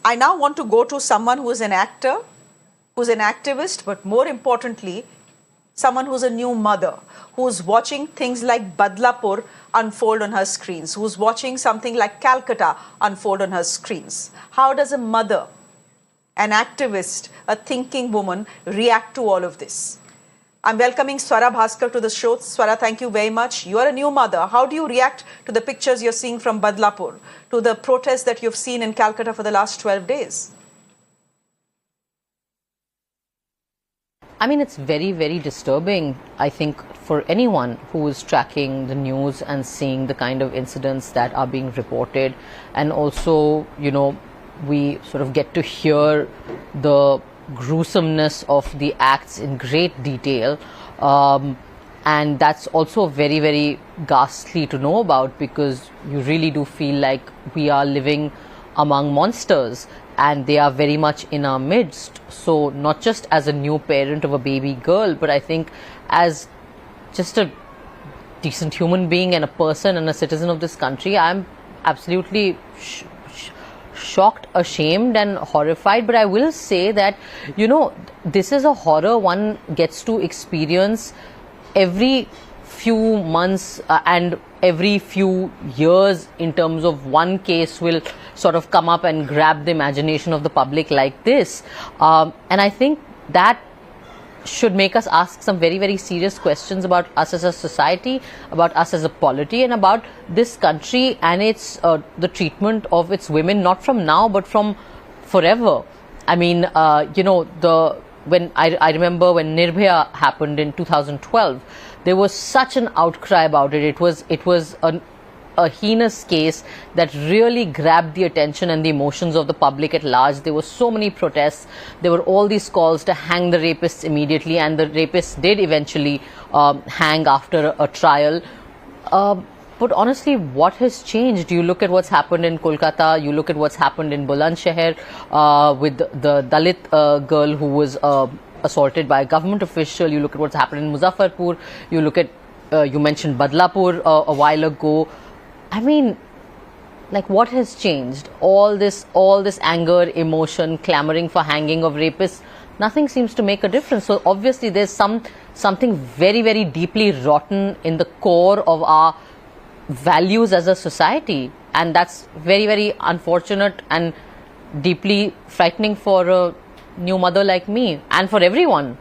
I now want to go to someone who is an actor, who's an activist, but more importantly, someone who's a new mother, who's watching things like Badlapur unfold on her screens, who's watching something like Calcutta unfold on her screens. How does a mother, an activist, a thinking woman react to all of this? I'm welcoming Swara Bhasker to the show. Swara, thank you very much. You are a new mother. How do you react to the pictures you're seeing from Badlapur, to the protests that you've seen in Calcutta for the last 12 days? I mean, it's very, very disturbing, I think, for anyone who is tracking the news and seeing the kind of incidents that are being reported. And also, we sort of get to hear the gruesomeness of the acts in great detail. And that's also very, very ghastly to know about, because you really do feel like we are living among monsters and they are very much in our midst. So not just as a new parent of a baby girl, but I think as just a decent human being and a person and a citizen of this country, I'm absolutely shocked, ashamed and horrified. But I will say that, this is a horror one gets to experience every few months and every few years, in terms of one case will sort of come up and grab the imagination of the public like this. And I think that should make us ask some very, very serious questions about us as a society, about us as a polity, and about this country and its the treatment of its women, not from now but from forever. I mean, when I remember when Nirbhaya happened in 2012, there was such an outcry about it. It was a heinous case that really grabbed the attention and the emotions of the public at large. There were so many protests. There were all these calls to hang the rapists immediately, and the rapists did eventually hang after a trial. But honestly, what has changed? You look at what's happened in Kolkata, you look at what's happened in Bulandshahr with the Dalit girl who was assaulted by a government official. You look at what's happened in Muzaffarpur. You look at, you mentioned Badlapur a while ago. I mean, like, what has changed? All this anger, emotion, clamoring for hanging of rapists, nothing seems to make a difference. So obviously there's something very, very deeply rotten in the core of our values as a society, and that's very, very unfortunate and deeply frightening for a new mother like me, and for everyone,